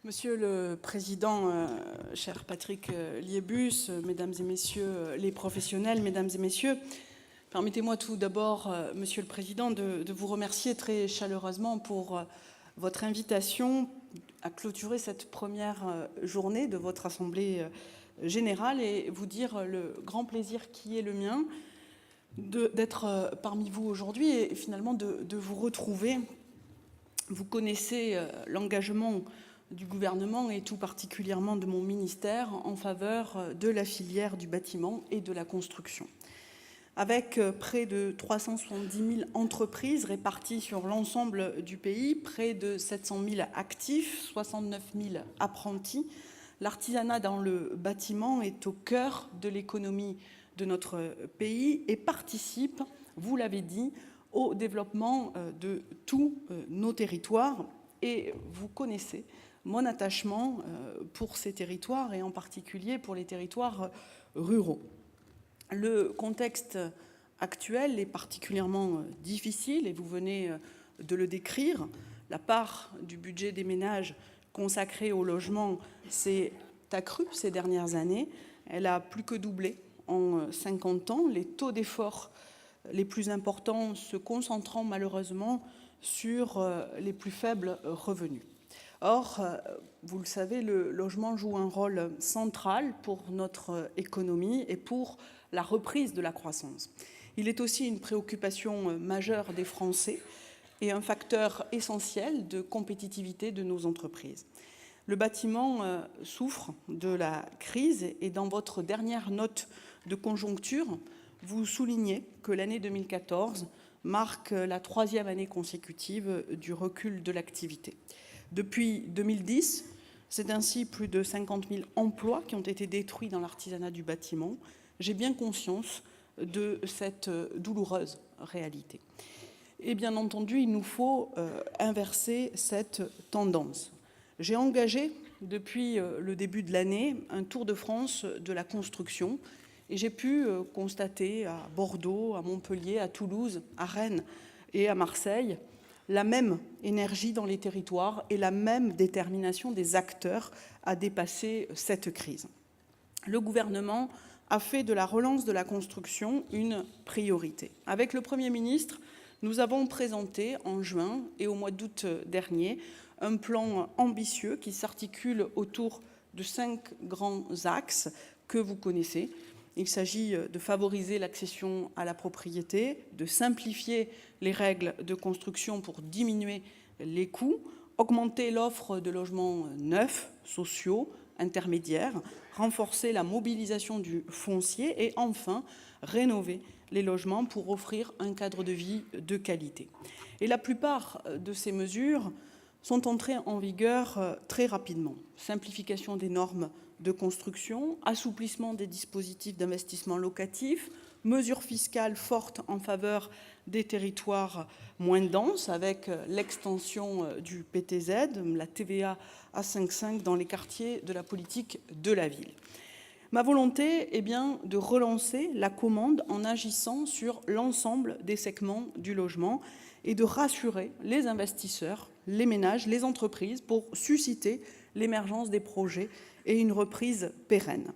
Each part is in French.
Monsieur le Président, cher Patrick Liébus, Mesdames et Messieurs les professionnels, Mesdames et Messieurs, permettez-moi tout d'abord, Monsieur le Président, de vous remercier très chaleureusement pour votre invitation à clôturer cette première journée de votre Assemblée générale et vous dire le grand plaisir qui est le mien d'être parmi vous aujourd'hui et finalement de vous retrouver. Vous connaissez l'engagement du gouvernement et tout particulièrement de mon ministère en faveur de la filière du bâtiment et de la construction. Avec près de 370 000 entreprises réparties sur l'ensemble du pays, près de 700 000 actifs, 69 000 apprentis, l'artisanat dans le bâtiment est au cœur de l'économie de notre pays et participe, vous l'avez dit, au développement de tous nos territoires. Et vous connaissez mon attachement pour ces territoires et en particulier pour les territoires ruraux. Le contexte actuel est particulièrement difficile et vous venez de le décrire. La part du budget des ménages consacrée au logement s'est accrue ces dernières années. Elle a plus que doublé en 50 ans. Les taux d'effort les plus importants se concentrant malheureusement sur les plus faibles revenus. Or, vous le savez, le logement joue un rôle central pour notre économie et pour la reprise de la croissance. Il est aussi une préoccupation majeure des Français et un facteur essentiel de compétitivité de nos entreprises. Le bâtiment souffre de la crise et dans votre dernière note de conjoncture, vous soulignez que l'année 2014 marque la 3e année consécutive du recul de l'activité. Depuis 2010, c'est ainsi plus de 50 000 emplois qui ont été détruits dans l'artisanat du bâtiment. J'ai bien conscience de cette douloureuse réalité. Et bien entendu, il nous faut inverser cette tendance. J'ai engagé depuis le début de l'année un tour de France de la construction et j'ai pu constater à Bordeaux, à Montpellier, à Toulouse, à Rennes et à Marseille la même énergie dans les territoires et la même détermination des acteurs à dépasser cette crise. Le gouvernement a fait de la relance de la construction une priorité. Avec le Premier ministre, nous avons présenté en juin et au mois d'août dernier un plan ambitieux qui s'articule autour de 5 grands axes que vous connaissez. Il s'agit de favoriser l'accession à la propriété, de simplifier les règles de construction pour diminuer les coûts, augmenter l'offre de logements neufs, sociaux, intermédiaires, renforcer la mobilisation du foncier et enfin rénover les logements pour offrir un cadre de vie de qualité. Et la plupart de ces mesures sont entrées en vigueur très rapidement. Simplification des normes de construction, assouplissement des dispositifs d'investissement locatif, mesures fiscales fortes en faveur des territoires moins denses avec l'extension du PTZ, la TVA à 5,5 dans les quartiers de la politique de la ville. Ma volonté est bien de relancer la commande en agissant sur l'ensemble des segments du logement et de rassurer les investisseurs, les ménages, les entreprises pour susciter l'émergence des projets et une reprise pérenne.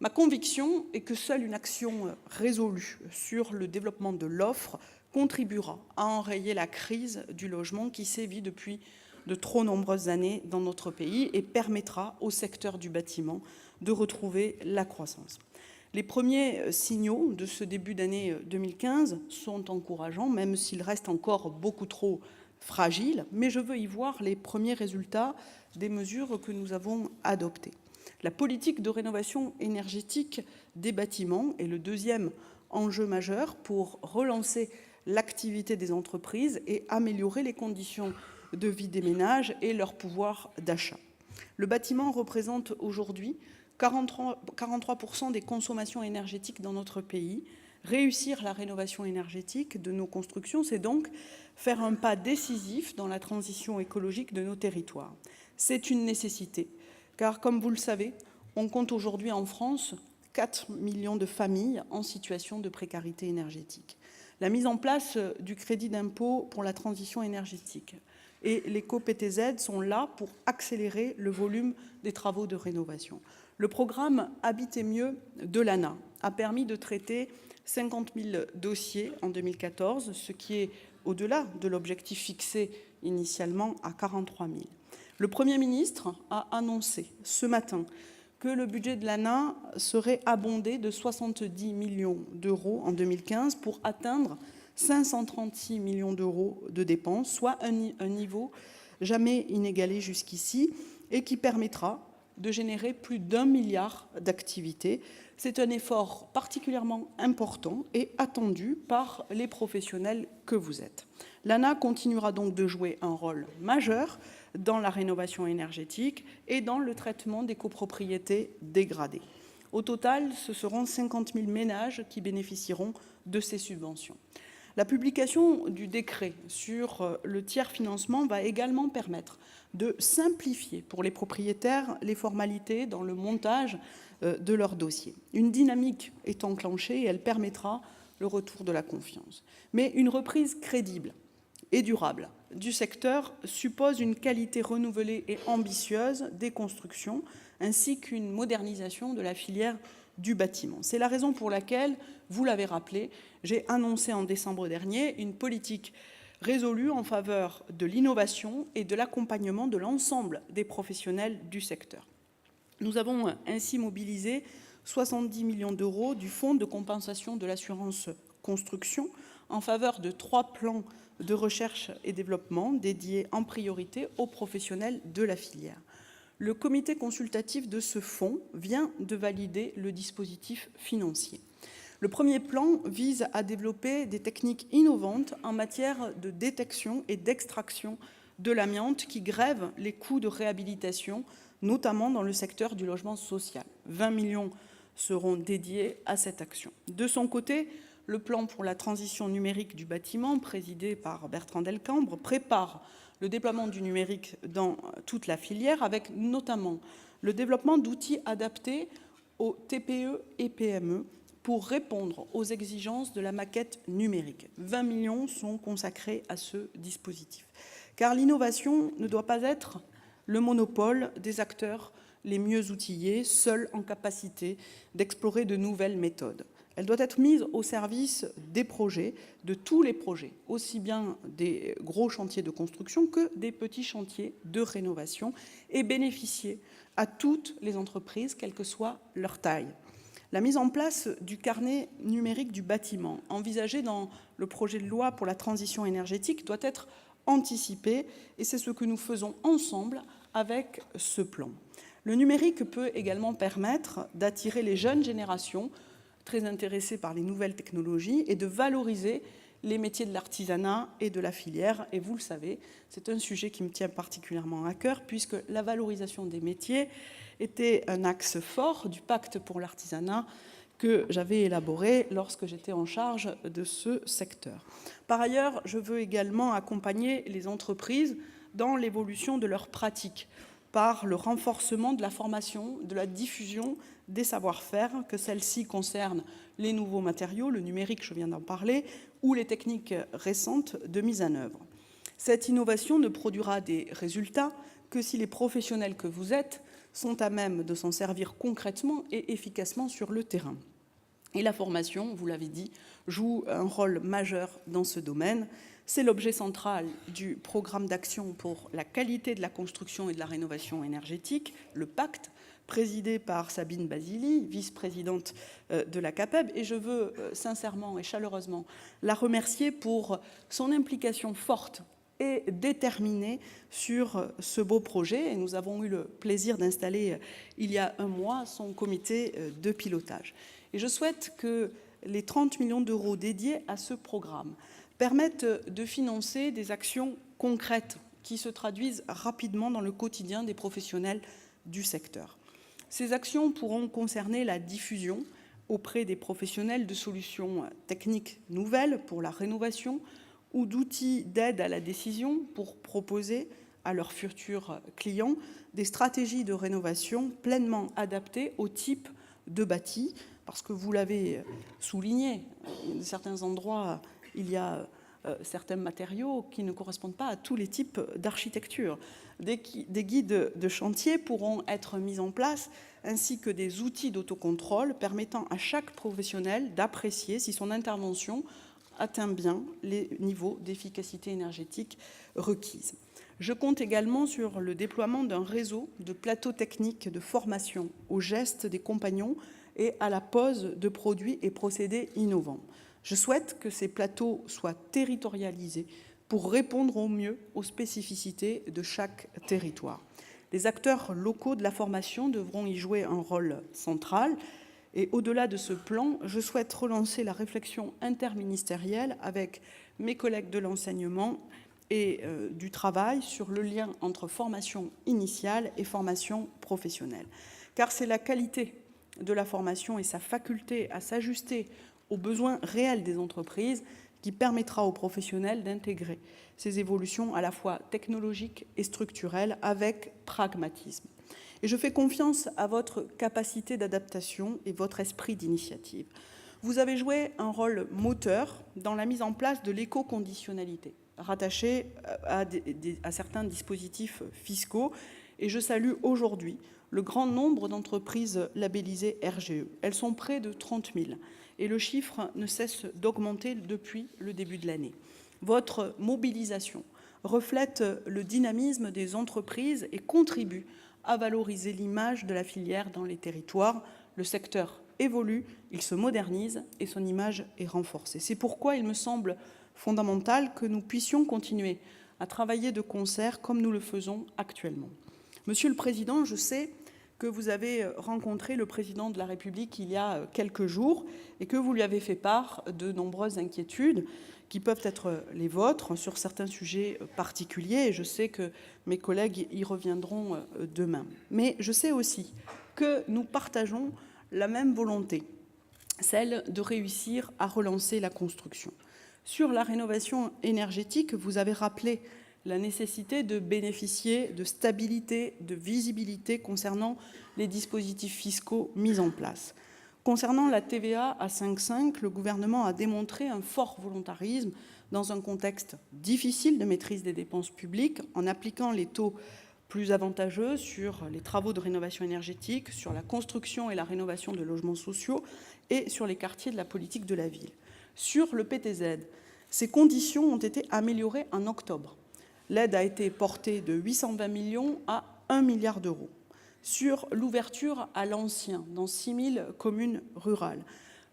Ma conviction est que seule une action résolue sur le développement de l'offre contribuera à enrayer la crise du logement qui sévit depuis de trop nombreuses années dans notre pays et permettra au secteur du bâtiment de retrouver la croissance. Les premiers signaux de ce début d'année 2015 sont encourageants, même s'ils restent encore beaucoup trop fragiles, mais je veux y voir les premiers résultats des mesures que nous avons adoptées. La politique de rénovation énergétique des bâtiments est le deuxième enjeu majeur pour relancer l'activité des entreprises et améliorer les conditions de vie des ménages et leur pouvoir d'achat. Le bâtiment représente aujourd'hui 43% des consommations énergétiques dans notre pays. Réussir la rénovation énergétique de nos constructions, c'est donc faire un pas décisif dans la transition écologique de nos territoires. C'est une nécessité, car comme vous le savez, on compte aujourd'hui en France 4 millions de familles en situation de précarité énergétique. La mise en place du crédit d'impôt pour la transition énergétique et l'éco-PTZ sont là pour accélérer le volume des travaux de rénovation. Le programme Habiter mieux de l'ANA a permis de traiter 50 000 dossiers en 2014, ce qui est au-delà de l'objectif fixé initialement à 43 000. Le Premier ministre a annoncé ce matin que le budget de l'ANA serait abondé de 70 millions d'euros en 2015 pour atteindre 536 millions d'euros de dépenses, soit un niveau jamais inégalé jusqu'ici et qui permettra de générer plus d'1 milliard d'activités. C'est un effort particulièrement important et attendu par les professionnels que vous êtes. L'ANA continuera donc de jouer un rôle majeur dans la rénovation énergétique et dans le traitement des copropriétés dégradées. Au total, ce seront 50 000 ménages qui bénéficieront de ces subventions. La publication du décret sur le tiers-financement va également permettre de simplifier pour les propriétaires les formalités dans le montage de leur dossier. Une dynamique est enclenchée et elle permettra le retour de la confiance. Mais une reprise crédible et durable du secteur suppose une qualité renouvelée et ambitieuse des constructions, ainsi qu'une modernisation de la filière du bâtiment. C'est la raison pour laquelle, vous l'avez rappelé, j'ai annoncé en décembre dernier une politique résolue en faveur de l'innovation et de l'accompagnement de l'ensemble des professionnels du secteur. Nous avons ainsi mobilisé 70 millions d'euros du Fonds de compensation de l'assurance construction en faveur de 3 plans de recherche et développement dédiés en priorité aux professionnels de la filière. Le comité consultatif de ce fonds vient de valider le dispositif financier. Le premier plan vise à développer des techniques innovantes en matière de détection et d'extraction de l'amiante qui grèvent les coûts de réhabilitation, notamment dans le secteur du logement social. 20 millions seront dédiés à cette action. De son côté, le plan pour la transition numérique du bâtiment, présidé par Bertrand Delcambre, prépare le déploiement du numérique dans toute la filière, avec notamment le développement d'outils adaptés aux TPE et PME pour répondre aux exigences de la maquette numérique. 20 millions sont consacrés à ce dispositif. Car l'innovation ne doit pas être le monopole des acteurs les mieux outillés, seuls en capacité d'explorer de nouvelles méthodes. Elle doit être mise au service des projets, de tous les projets, aussi bien des gros chantiers de construction que des petits chantiers de rénovation, et bénéficier à toutes les entreprises, quelle que soit leur taille. La mise en place du carnet numérique du bâtiment, envisagé dans le projet de loi pour la transition énergétique, doit être anticipée, et c'est ce que nous faisons ensemble avec ce plan. Le numérique peut également permettre d'attirer les jeunes générations très intéressés par les nouvelles technologies et de valoriser les métiers de l'artisanat et de la filière. Et vous le savez, c'est un sujet qui me tient particulièrement à cœur puisque la valorisation des métiers était un axe fort du pacte pour l'artisanat que j'avais élaboré lorsque j'étais en charge de ce secteur. Par ailleurs, je veux également accompagner les entreprises dans l'évolution de leurs pratiques par le renforcement de la formation, de la diffusion des savoir-faire, que celles-ci concernent les nouveaux matériaux, le numérique, je viens d'en parler, ou les techniques récentes de mise en œuvre. Cette innovation ne produira des résultats que si les professionnels que vous êtes sont à même de s'en servir concrètement et efficacement sur le terrain. Et la formation, vous l'avez dit, joue un rôle majeur dans ce domaine. C'est l'objet central du programme d'action pour la qualité de la construction et de la rénovation énergétique, le pacte, présidé par Sabine Basili, vice-présidente de la CAPEB. Et je veux sincèrement et chaleureusement la remercier pour son implication forte et déterminée sur ce beau projet. Et nous avons eu le plaisir d'installer il y a un mois son comité de pilotage. Et je souhaite que les 30 millions d'euros dédiés à ce programme permettent de financer des actions concrètes qui se traduisent rapidement dans le quotidien des professionnels du secteur. Ces actions pourront concerner la diffusion auprès des professionnels de solutions techniques nouvelles pour la rénovation ou d'outils d'aide à la décision pour proposer à leurs futurs clients des stratégies de rénovation pleinement adaptées au type de bâti, parce que vous l'avez souligné, à certains endroits, il y a certains matériaux qui ne correspondent pas à tous les types d'architecture. Des guides de chantier pourront être mis en place, ainsi que des outils d'autocontrôle permettant à chaque professionnel d'apprécier si son intervention atteint bien les niveaux d'efficacité énergétique requises. Je compte également sur le déploiement d'un réseau de plateaux techniques de formation aux gestes des compagnons et à la pose de produits et procédés innovants. Je souhaite que ces plateaux soient territorialisés pour répondre au mieux aux spécificités de chaque territoire. Les acteurs locaux de la formation devront y jouer un rôle central. Et au-delà de ce plan, je souhaite relancer la réflexion interministérielle avec mes collègues de l'enseignement et du travail sur le lien entre formation initiale et formation professionnelle. Car c'est la qualité de la formation et sa faculté à s'ajuster aux besoins réels des entreprises qui permettra aux professionnels d'intégrer ces évolutions à la fois technologiques et structurelles avec pragmatisme. Et je fais confiance à votre capacité d'adaptation et votre esprit d'initiative. Vous avez joué un rôle moteur dans la mise en place de l'éco-conditionnalité, rattachée à certains dispositifs fiscaux. Et je salue aujourd'hui le grand nombre d'entreprises labellisées RGE. Elles sont près de 30 000 et le chiffre ne cesse d'augmenter depuis le début de l'année. Votre mobilisation reflète le dynamisme des entreprises et contribue à valoriser l'image de la filière dans les territoires. Le secteur évolue, il se modernise et son image est renforcée. C'est pourquoi il me semble fondamental que nous puissions continuer à travailler de concert comme nous le faisons actuellement. Monsieur le Président, je sais que vous avez rencontré le Président de la République il y a quelques jours et que vous lui avez fait part de nombreuses inquiétudes qui peuvent être les vôtres sur certains sujets particuliers. Et je sais que mes collègues y reviendront demain. Mais je sais aussi que nous partageons la même volonté, celle de réussir à relancer la construction. Sur la rénovation énergétique, vous avez rappelé la nécessité de bénéficier de stabilité, de visibilité concernant les dispositifs fiscaux mis en place. Concernant la TVA à 5,5, le gouvernement a démontré un fort volontarisme dans un contexte difficile de maîtrise des dépenses publiques en appliquant les taux plus avantageux sur les travaux de rénovation énergétique, sur la construction et la rénovation de logements sociaux et sur les quartiers de la politique de la ville. Sur le PTZ, ces conditions ont été améliorées en octobre. L'aide a été portée de 820 millions à 1 milliard d'euros. Sur l'ouverture à l'ancien, dans 6 000 communes rurales,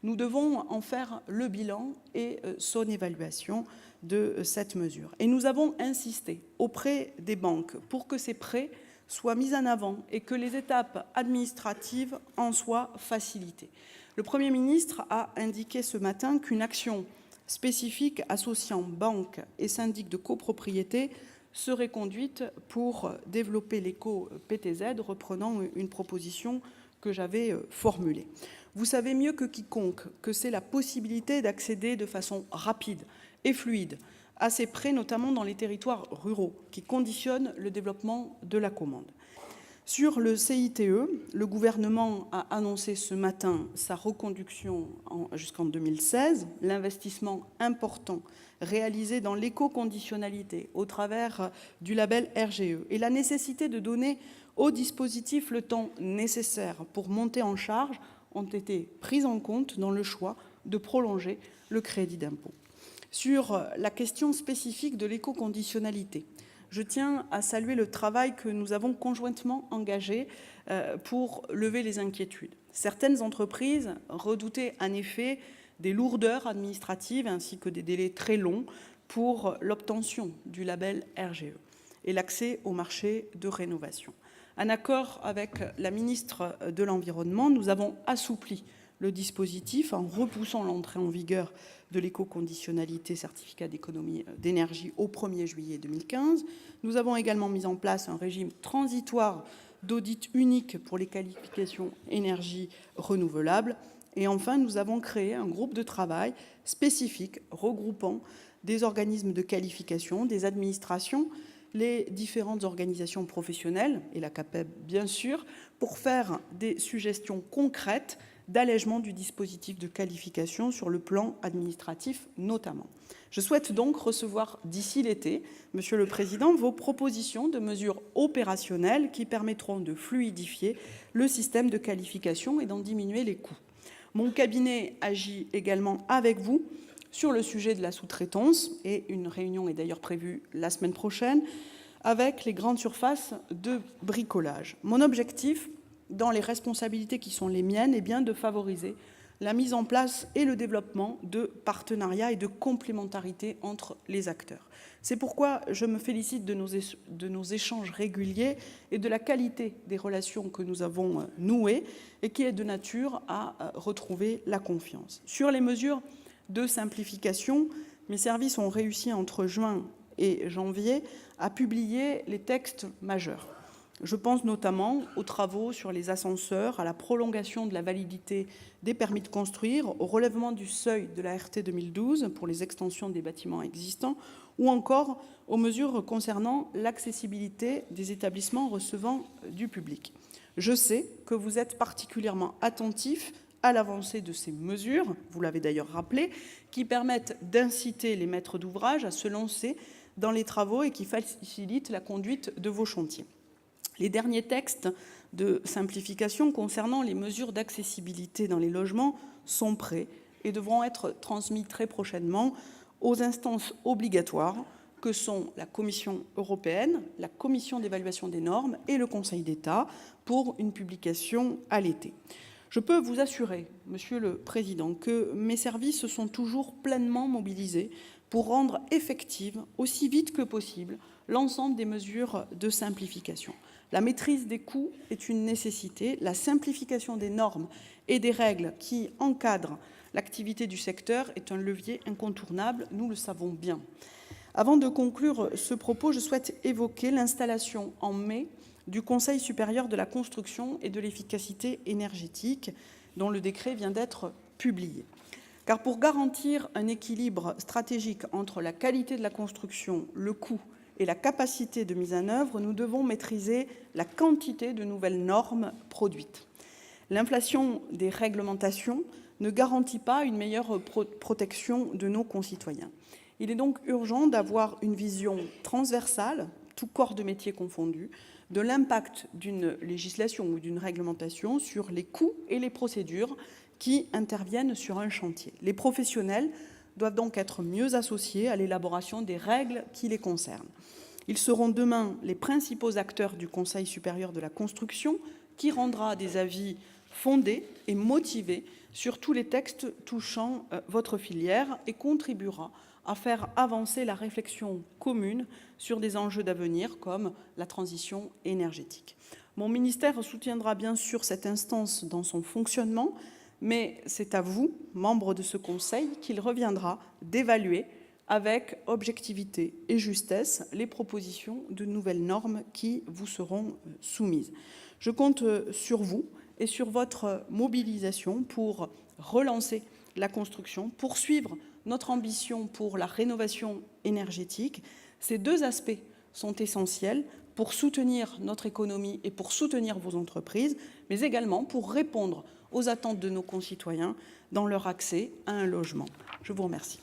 nous devons en faire le bilan et son évaluation de cette mesure. Et nous avons insisté auprès des banques pour que ces prêts soient mis en avant et que les étapes administratives en soient facilitées. Le Premier ministre a indiqué ce matin qu'une action spécifique associant banques et syndics de copropriété serait conduite pour développer l'éco-PTZ, reprenant une proposition que j'avais formulée. Vous savez mieux que quiconque que c'est la possibilité d'accéder de façon rapide et fluide à ces prêts, notamment dans les territoires ruraux, qui conditionnent le développement de la commande. Sur le CITE, le gouvernement a annoncé ce matin sa reconduction jusqu'en 2016, l'investissement important réalisé dans l'éco-conditionnalité au travers du label RGE et la nécessité de donner au dispositif le temps nécessaire pour monter en charge ont été prises en compte dans le choix de prolonger le crédit d'impôt. Sur la question spécifique de l'éco-conditionnalité, je tiens à saluer le travail que nous avons conjointement engagé pour lever les inquiétudes. Certaines entreprises redoutaient en effet des lourdeurs administratives ainsi que des délais très longs pour l'obtention du label RGE et l'accès au marché de rénovation. En accord avec la ministre de l'Environnement, nous avons assoupli le dispositif en repoussant l'entrée en vigueur de l'éco-conditionnalité certificat d'économie d'énergie au 1er juillet 2015. Nous avons également mis en place un régime transitoire d'audit unique pour les qualifications énergie renouvelable. Et enfin, nous avons créé un groupe de travail spécifique regroupant des organismes de qualification, des administrations, les différentes organisations professionnelles et la CAPEB bien sûr, pour faire des suggestions concrètes d'allègement du dispositif de qualification sur le plan administratif notamment. Je souhaite donc recevoir d'ici l'été, Monsieur le Président, vos propositions de mesures opérationnelles qui permettront de fluidifier le système de qualification et d'en diminuer les coûts. Mon cabinet agit également avec vous sur le sujet de la sous-traitance et une réunion est d'ailleurs prévue la semaine prochaine avec les grandes surfaces de bricolage. Mon objectif, dans les responsabilités qui sont les miennes, est bien de favoriser la mise en place et le développement de partenariats et de complémentarité entre les acteurs. C'est pourquoi je me félicite de nos échanges réguliers et de la qualité des relations que nous avons nouées et qui est de nature à retrouver la confiance. Sur les mesures de simplification, mes services ont réussi entre juin et janvier à publier les textes majeurs. Je pense notamment aux travaux sur les ascenseurs, à la prolongation de la validité des permis de construire, au relèvement du seuil de la RT 2012 pour les extensions des bâtiments existants, ou encore aux mesures concernant l'accessibilité des établissements recevant du public. Je sais que vous êtes particulièrement attentifs à l'avancée de ces mesures, vous l'avez d'ailleurs rappelé, qui permettent d'inciter les maîtres d'ouvrage à se lancer dans les travaux et qui facilitent la conduite de vos chantiers. Les derniers textes de simplification concernant les mesures d'accessibilité dans les logements sont prêts et devront être transmis très prochainement aux instances obligatoires que sont la Commission européenne, la Commission d'évaluation des normes et le Conseil d'État pour une publication à l'été. Je peux vous assurer, Monsieur le Président, que mes services sont toujours pleinement mobilisés pour rendre effective, aussi vite que possible, l'ensemble des mesures de simplification. La maîtrise des coûts est une nécessité. La simplification des normes et des règles qui encadrent l'activité du secteur est un levier incontournable, nous le savons bien. Avant de conclure ce propos, je souhaite évoquer l'installation en mai du Conseil supérieur de la construction et de l'efficacité énergétique, dont le décret vient d'être publié. Car pour garantir un équilibre stratégique entre la qualité de la construction, le coût et la capacité de mise en œuvre, nous devons maîtriser la quantité de nouvelles normes produites. L'inflation des réglementations ne garantit pas une meilleure protection de nos concitoyens. Il est donc urgent d'avoir une vision transversale, tous corps de métier confondus, de l'impact d'une législation ou d'une réglementation sur les coûts et les procédures qui interviennent sur un chantier. Les professionnels doivent donc être mieux associés à l'élaboration des règles qui les concernent. Ils seront demain les principaux acteurs du Conseil supérieur de la construction qui rendra des avis fondés et motivés sur tous les textes touchant votre filière et contribuera à faire avancer la réflexion commune sur des enjeux d'avenir comme la transition énergétique. Mon ministère soutiendra bien sûr cette instance dans son fonctionnement, mais c'est à vous, membres de ce Conseil, qu'il reviendra d'évaluer avec objectivité et justesse les propositions de nouvelles normes qui vous seront soumises. Je compte sur vous et sur votre mobilisation pour relancer la construction, poursuivre notre ambition pour la rénovation énergétique. Ces deux aspects sont essentiels pour soutenir notre économie et pour soutenir vos entreprises, mais également pour répondre aux attentes de nos concitoyens dans leur accès à un logement. Je vous remercie.